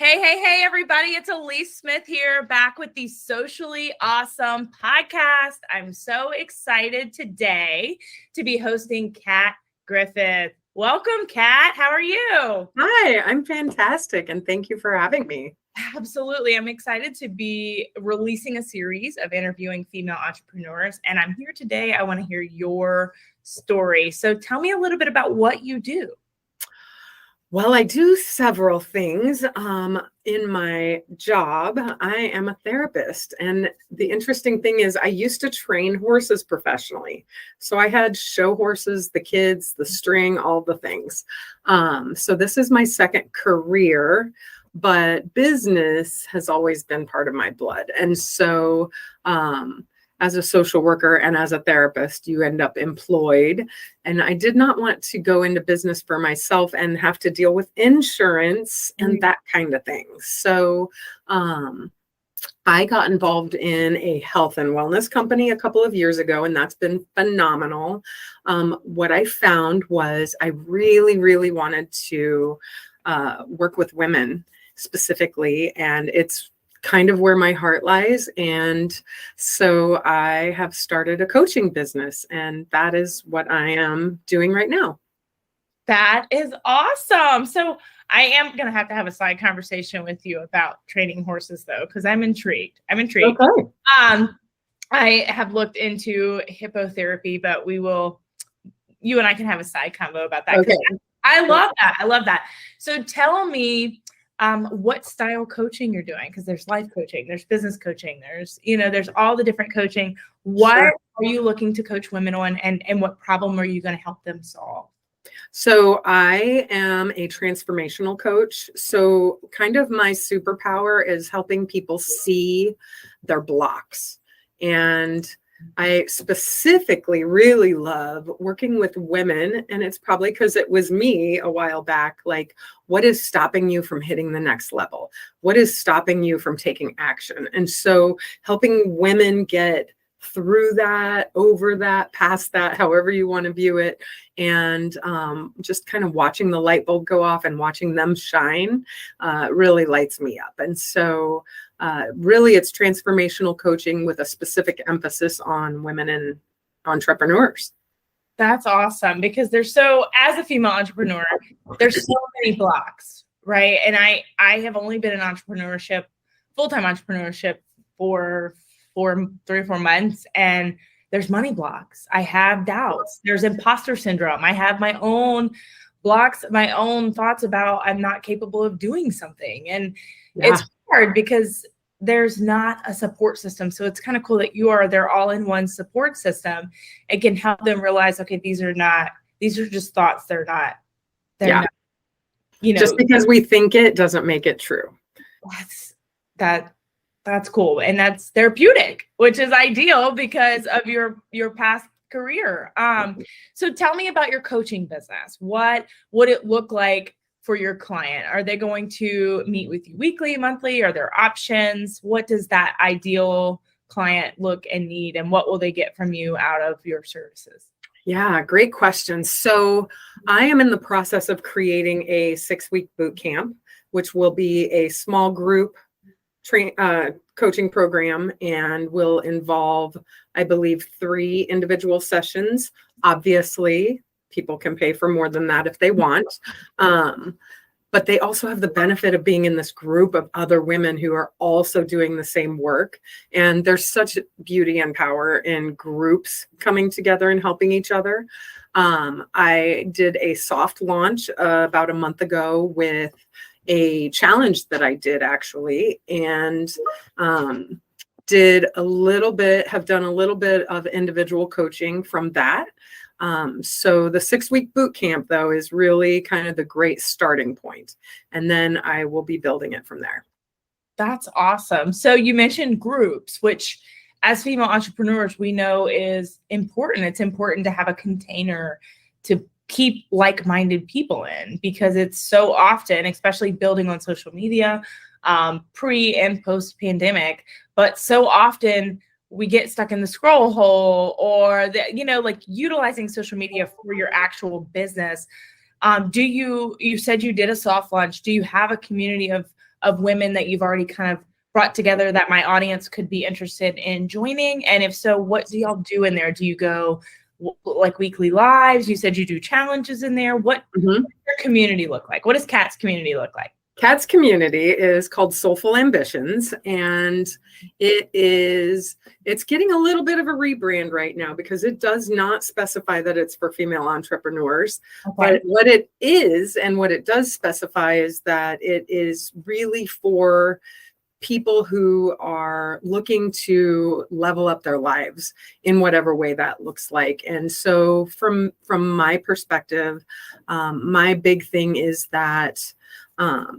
Hey, everybody. It's Alyece Smith here, back with the Socially Awesome podcast. I'm so excited today to be hosting Kat Griffith. Welcome, Kat. How are you? Hi, I'm fantastic, and thank you for having me. Absolutely. I'm excited to be releasing a series of interviewing female entrepreneurs, and I'm here today. I want to hear your story. So tell me a little bit about what you do. Well, I do several things. In my job, I am a therapist. And the interesting thing is I used to train horses professionally. So I had show horses, the kids, the string, all the things. So this is my second career, but business has always been part of my blood. And so as a social worker and as a therapist, you end up employed. And I did not want to go into business for myself and have to deal with insurance and that kind of thing. So I got involved in a health and wellness company a couple of years ago, and that's been phenomenal. What I found was I really wanted to work with women specifically, and it's kind of where my heart lies. And so I have started a coaching business, and that is what I am doing right now. That is awesome. So I am going to have a side conversation with you about training horses, though, because I'm intrigued. Okay. I have looked into hippotherapy, but you and I can have a side convo about that. Okay. I love that. I love that. So tell me, what style coaching you're doing, because there's life coaching, there's business coaching, there's all the different coaching. What are you looking to coach women on, and what problem are you going to help them solve? So I am a transformational coach. So kind of my superpower is helping people see their blocks. And I specifically really love working with women, and it's probably because it was me a while back. Like, what is stopping you from hitting the next level? What is stopping you from taking action? And so helping women get through that, over that, past that, however you want to view it, and just kind of watching the light bulb go off and watching them shine really lights me up. And so really it's transformational coaching with a specific emphasis on women and entrepreneurs. That's awesome, because as a female entrepreneur, there's so many blocks, right? And I have only been in entrepreneurship, full-time entrepreneurship, for 3 or 4 months, and there's money blocks. I have doubts. There's imposter syndrome. I have my own blocks, my own thoughts about I'm not capable of doing something. And it's hard because there's not a support system. So it's kind of cool that they're all in one support system. It can help them realize, okay, these are just thoughts. They're not, just because we think it doesn't make it true. That's cool. And that's therapeutic, which is ideal because of your past career. So tell me about your coaching business. What would it look like for your client? Are they going to meet with you weekly, monthly? Are there options? What does that ideal client look and need? And what will they get from you out of your services? Yeah, great question. So I am in the process of creating a 6-week boot camp, which will be a small group coaching program, and will involve, I believe, 3 individual sessions. Obviously, people can pay for more than that if they want. But they also have the benefit of being in this group of other women who are also doing the same work. And there's such beauty and power in groups coming together and helping each other. I did a soft launch about a month ago with a challenge that I did actually, and have done a little bit of individual coaching from that. So the 6-week boot camp, though, is really kind of the great starting point. And then I will be building it from there. That's awesome. So you mentioned groups, which as female entrepreneurs, we know is important. It's important to have a container to keep like-minded people in, because it's so often, especially building on social media, pre and post pandemic, but so often we get stuck in the scroll hole, or like utilizing social media for your actual business. You said you did a soft launch. Do you have a community of of women that you've already kind of brought together that my audience could be interested in joining? And if so, what do y'all do in there? Do you go like weekly lives? You said you do challenges in there. What does your community look like? What does Kat's community look like? Kat's community is called Soulful Ambitions, and it's getting a little bit of a rebrand right now because it does not specify that it's for female entrepreneurs. Okay. But what it is and what it does specify is that it is really for people who are looking to level up their lives in whatever way that looks like. And so from my perspective, my big thing is that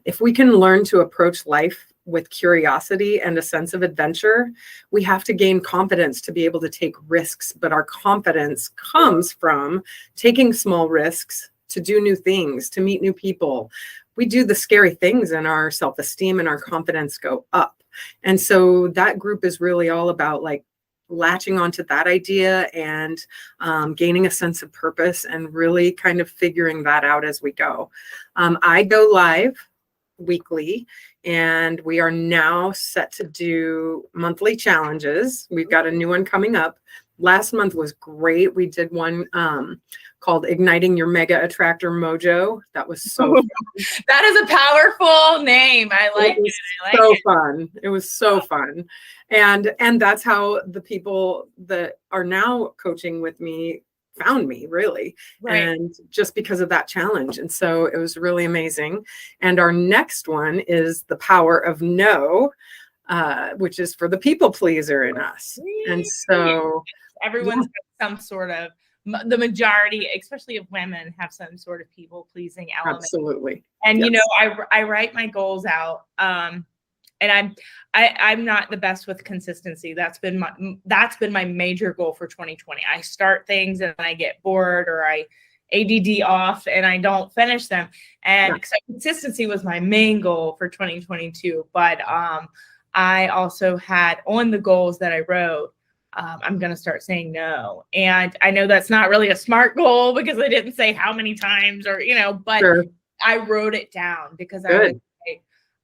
if we can learn to approach life with curiosity and a sense of adventure, we have to gain confidence to be able to take risks. But our confidence comes from taking small risks to do new things, to meet new people. We do the scary things and our self-esteem and our confidence go up. And so that group is really all about like latching onto that idea and gaining a sense of purpose and really kind of figuring that out as we go. I go live weekly, and we are now set to do monthly challenges. We've got a new one coming up. Last month was great. We did one called Igniting Your Mega Attractor Mojo. That was so fun. That is a powerful name. I like it. So fun. It was so fun. And that's how the people that are now coaching with me found me, really. Right. And just because of that challenge. And so it was really amazing. And our next one is The Power of No, which is for the people pleaser in us. And so everyone's got some sort of, the majority, especially of women, have some sort of people pleasing element. Absolutely. And, you know, I write my goals out. And I'm not the best with consistency. That's been my major goal for 2020. I start things and I get bored, or I ADD off and I don't finish them. And so consistency was my main goal for 2022. But I also had on the goals that I wrote, I'm going to start saying no. And I know that's not really a smart goal because I didn't say how many times or, you know, but I wrote it down because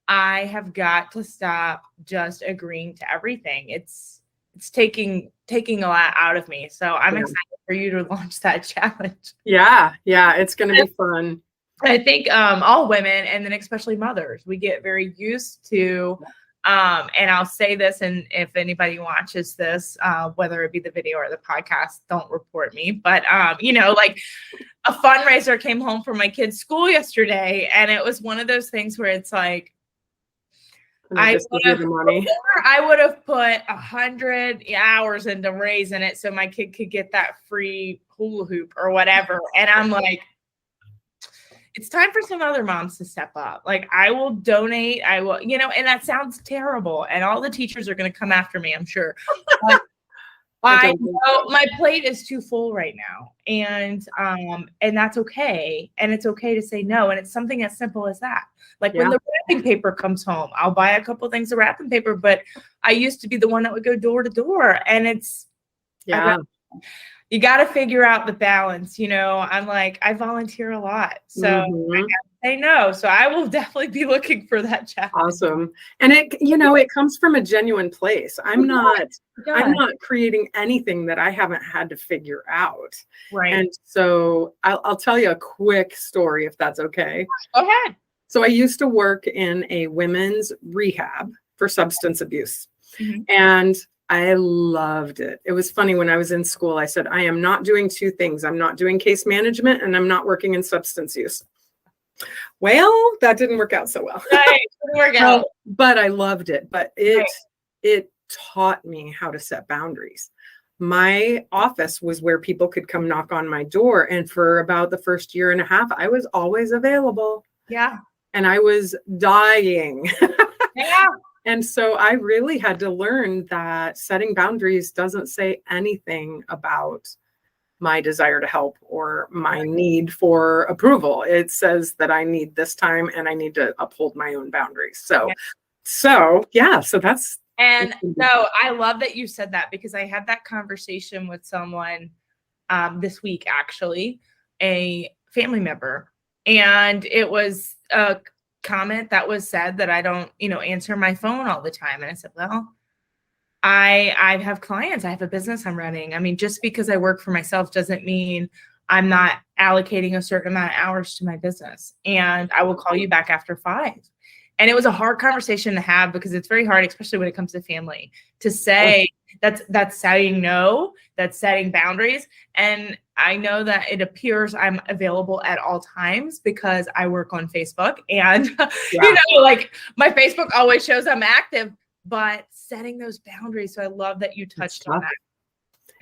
I have got to stop just agreeing to everything. It's taking a lot out of me. So I'm excited for you to launch that challenge. Yeah. It's going to be fun. I think all women, and then especially mothers, we get very used to, and I'll say this, and if anybody watches this, whether it be the video or the podcast, don't report me. But, you know, like a fundraiser came home from my kid's school yesterday, and it was one of those things where it's like, I would have put 100 hours into raising it so my kid could get that free hula hoop or whatever. And I'm like, it's time for some other moms to step up. Like, I will donate. I will, you know, and that sounds terrible. And all the teachers are going to come after me, I'm sure. But I know my plate is too full right now. And that's okay. And it's okay to say no. And it's something as simple as that. Like when the wrapping paper comes home, I'll buy a couple things of wrapping paper, but I used to be the one that would go door to door. And it's, you got to figure out the balance. You know, I'm like, I volunteer a lot, so I gotta say no. So I will definitely be looking for that challenge. Awesome. And it, you know, it comes from a genuine place. I'm not creating anything that I haven't had to figure out. Right. And so I'll tell you a quick story, if that's okay. Go ahead. So I used to work in a women's rehab for substance abuse, and I loved it. It was funny, when I was in school, I said, I am not doing two things. I'm not doing case management and I'm not working in substance use. Well, that didn't work out so well. Right. Didn't work out. But I loved it. But it taught me how to set boundaries. My office was where people could come knock on my door. And for about the first year and a half, I was always available. Yeah. And I was dying. Yeah. And so I really had to learn that setting boundaries doesn't say anything about my desire to help or my need for approval. It says that I need this time and I need to uphold my own boundaries. So that's. And so I love that you said that, because I had that conversation with someone this week, actually, a family member. And it was comment that was said that I don't, answer my phone all the time. And I said, well, I have clients. I have a business I'm running. I mean, just because I work for myself doesn't mean I'm not allocating a certain amount of hours to my business. And I will call you back after 5. And it was a hard conversation to have because it's very hard, especially when it comes to family, to say that's saying no, that's setting boundaries. And I know that it appears I'm available at all times because I work on Facebook and, like my Facebook always shows I'm active, but setting those boundaries. So I love that you touched on that.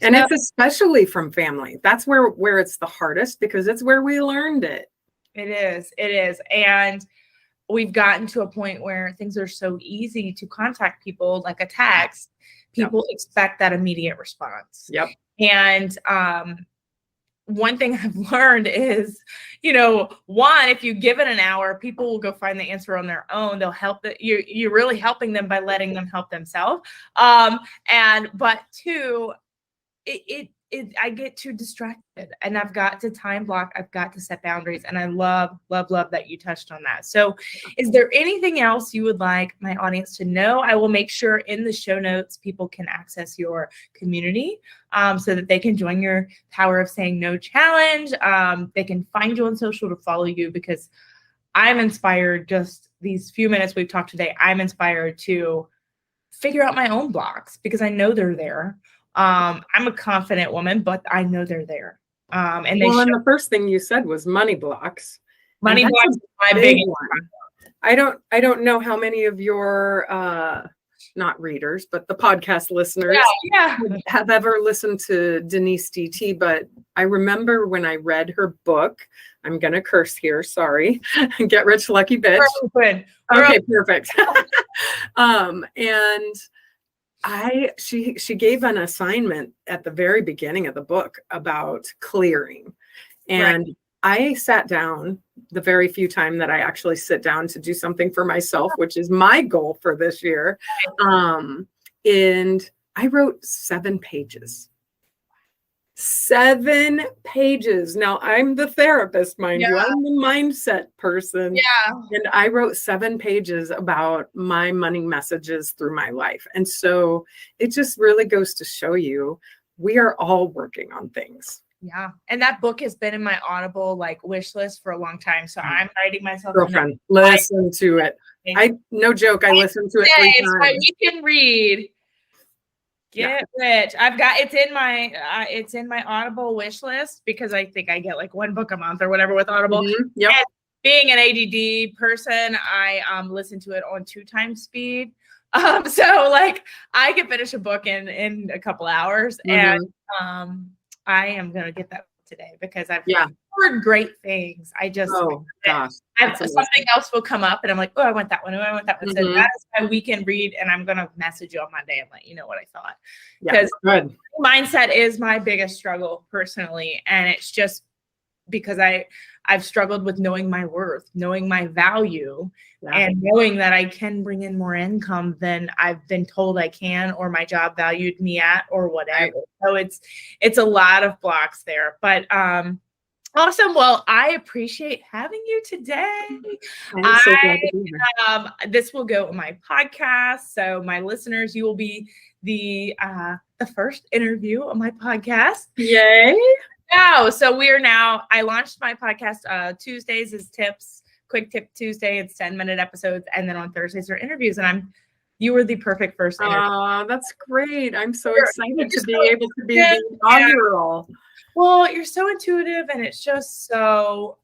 And it's especially from family. That's where it's the hardest because it's where we learned it. It is. And we've gotten to a point where things are so easy to contact people, like a text. People expect that immediate response. Yep. And one thing I've learned is, if you give it an hour, people will go find the answer on their own. They'll help that you're really helping them by letting them help themselves. But 2, I get too distracted and I've got to time block. I've got to set boundaries. And I love that you touched on that. So is there anything else you would like my audience to know? I will make sure in the show notes, people can access your community so that they can join your Power of Saying No challenge. They can find you on social to follow you because I'm inspired just these few minutes we've talked today. I'm inspired to figure out my own blocks because I know they're there. I'm a confident woman, but I know they're there. And the first thing you said was money blocks. Money blocks is my big one. I don't know how many of your not readers, but the podcast listeners have ever listened to Denise DT, but I remember when I read her book, I'm going to curse here. Sorry. Get rich, lucky bitch. We're okay, perfect. And she gave an assignment at the very beginning of the book about clearing. And I sat down the very few time that I actually sit down to do something for myself, which is my goal for this year. And I wrote 7 pages. 7 pages. Now I'm the therapist, mind you. I'm the mindset person. And I wrote 7 pages about my money messages through my life. And so it just really goes to show you we are all working on things. Yeah. And that book has been in my Audible wish list for a long time. So I'm writing myself. Girlfriend, listen to it. No joke. I listened to it 3 times. My weekend read. Get rich. It's in my Audible wish list because I think I get 1 book a month or whatever with Audible. Mm-hmm. Yep. And being an ADD person, I listen to it on 2 times speed. So I can finish a book in a couple hours. And I am going to get that today because I've heard great things. I just, something else will come up and I'm like, oh, I want that one. Oh, I want that one. So that is my weekend read. And I'm going to message you on Monday and let you know what I thought. Because mindset is my biggest struggle personally. And it's just because I've struggled with knowing my worth, knowing my value, and knowing that I can bring in more income than I've been told I can, or my job valued me at, or whatever. So it's a lot of blocks there. But awesome. Well, I appreciate having you today. I'm so glad to be here. This will go on my podcast. So my listeners, you will be the first interview on my podcast. Yay. No, so I launched my podcast Tuesdays is tips, quick tip Tuesday. It's 10-minute episodes. And then on Thursdays are interviews. And you were the perfect first interview. Oh, that's great. I'm so excited to be able to be the inaugural. Well, you're so intuitive and it's just so,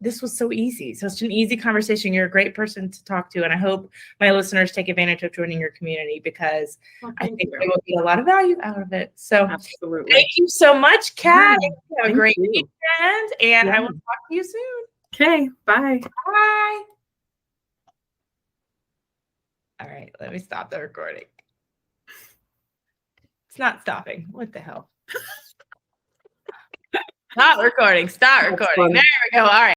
this was so easy. So it's an easy conversation. You're a great person to talk to. And I hope my listeners take advantage of joining your community because I think they will get a lot of value out of it. So absolutely. Thank you so much, Kat. Have a great weekend. And I will talk to you soon. Okay. Bye. Bye. All right. Let me stop the recording. It's not stopping. What the hell? Stop recording. Stop recording. There we go. All right.